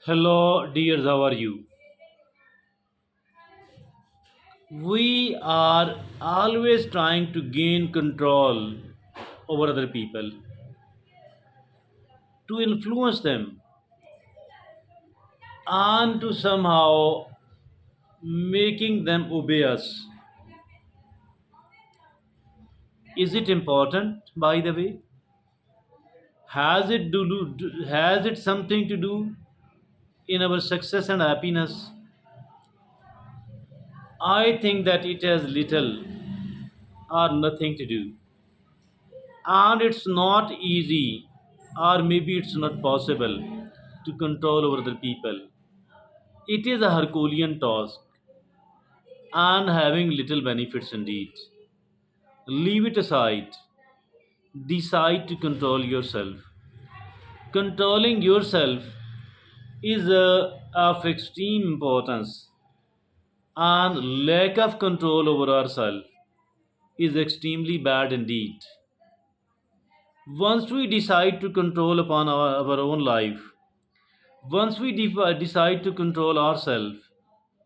Hello, dears, how are you? We are always trying to gain control over other people, to influence them, and to somehow making them obey us. Is it important, by the way? Has it something to do in our success and happiness? I think that it has little or nothing to do. And it's not easy, or maybe it's not possible, to control over the people. It is a Herculean task and having little benefits indeed. Leave it aside. Decide to control yourself. Controlling yourself is of extreme importance, and lack of control over ourselves is extremely bad indeed. Once we decide to control upon our own life, once we decide to control ourselves,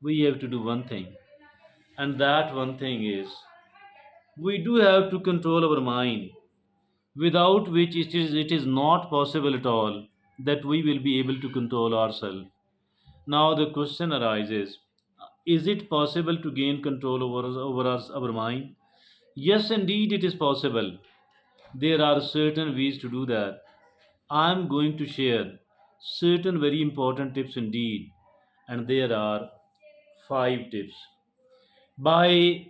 we have to do one thing, and that one thing is we do have to control our mind, without which it is not possible at all that we will be able to control ourselves. Now, the question arises, is it possible to gain control our mind? Yes, indeed, it is possible. There are certain ways to do that. I am going to share certain very important tips indeed, and there are five tips. By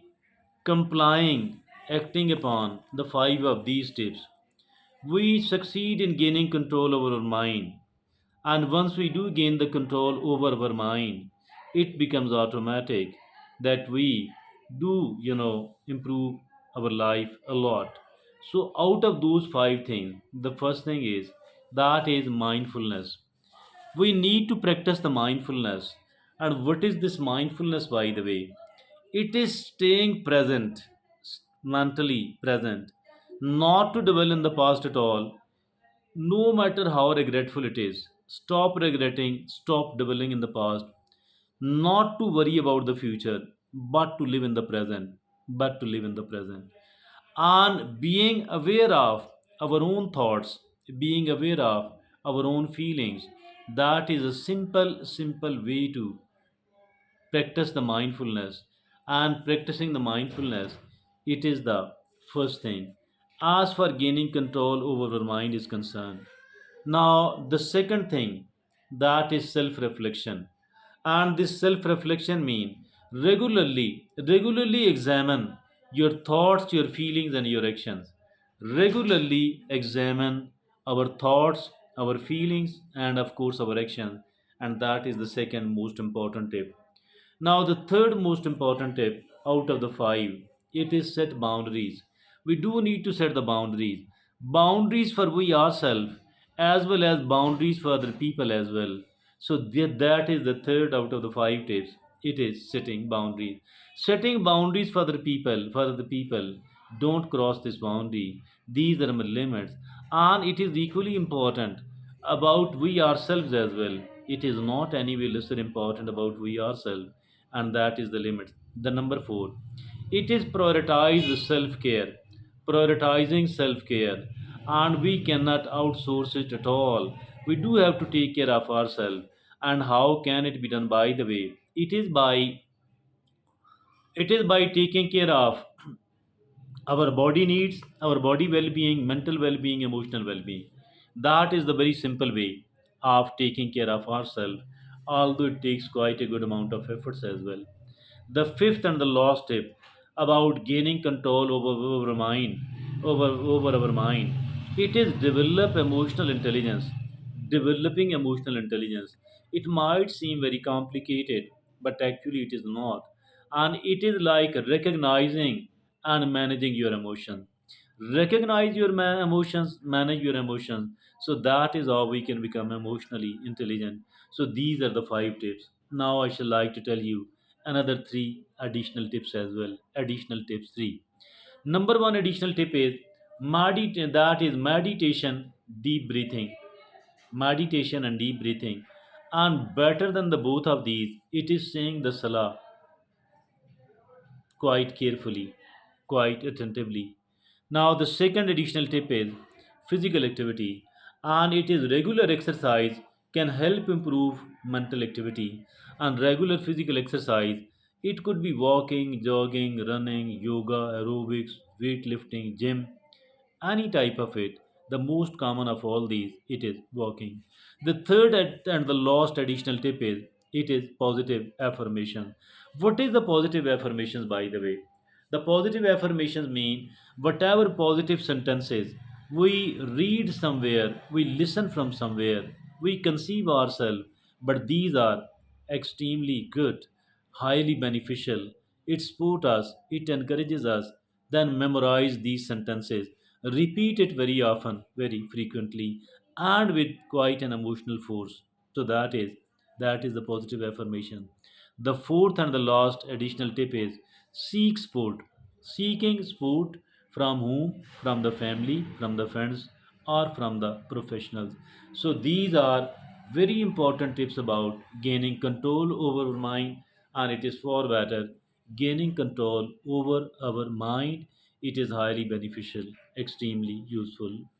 complying, acting upon the five of these tips, we succeed in gaining control over our mind. And once we do gain the control over our mind, it becomes automatic that we do, improve our life a lot. So, out of those five things, the first thing is that is mindfulness. We need to practice the mindfulness. And what is this mindfulness, by the way? It is staying present, mentally present, not to dwell in the past at all, no matter how regretful it is. Stop regretting, stop dwelling in the past, not to worry about the future, but to live in the present, but to live in the present. And being aware of our own thoughts, being aware of our own feelings, that is a simple way to practice the mindfulness. And practicing the mindfulness, it is the first thing as far gaining control over our mind is concerned. Now, the second thing, that is self reflection. And this self reflection mean regularly examine your thoughts, your feelings, and your actions. Regularly examine our thoughts, our feelings, and of course our actions. And that is the second most important tip. Now, the third most important tip out of the five, it is set boundaries. We do need to set the boundaries. Boundaries for we ourselves, as well as boundaries for other people as well. So that is the third out of the five tips. It is setting boundaries. Setting boundaries for other people, for other people. Don't cross this boundary. These are my limits. And it is equally important about we ourselves as well. It is not any way lesser important about we ourselves, and that is the limit. The number four, it is prioritize self care, prioritizing self care, and we cannot outsource it at all. We do have to take care of ourselves, and how can it be done? By the way, it is by taking care of our body needs, our body well-being, mental well-being, emotional well-being. That is the very simple way of taking care of ourselves, although it takes quite a good amount of efforts as well. The fifth and the last tip about gaining control over mind, over our mind, it is develop emotional intelligence. Developing emotional intelligence. It might seem very complicated, but actually it is not. And it is like recognizing and managing your emotions. Recognize your emotions, manage your emotions. So that is how we can become emotionally intelligent. So these are the five tips. Now I should like to tell you another three additional tips as well. Additional tips three. Number one additional tip is that is meditation, deep breathing. Meditation and deep breathing. And better than the both of these, it is saying the salah quite carefully, quite attentively. Now, the second additional tip is physical activity, and it is regular exercise can help improve mental activity. And regular physical exercise, it could be walking, jogging, running, yoga, aerobics, weightlifting, gym, any type of it. The most common of all these, it is walking. The third and the last additional tip is it is positive affirmation. What is the positive affirmations, by the way? The positive affirmations mean whatever positive sentences we read somewhere, we listen from somewhere, we conceive ourselves, but these are extremely good, highly beneficial. It supports us, it encourages us. Then memorize these sentences, repeat it very often, very frequently, and with quite an emotional force. So that is the positive affirmation. The fourth and the last additional tip is seek support. Seeking support from whom? From the family, from the friends, or from the professionals. So these are very important tips about gaining control over our mind, and it is for better. Gaining control over our mind, it is highly beneficial, extremely useful.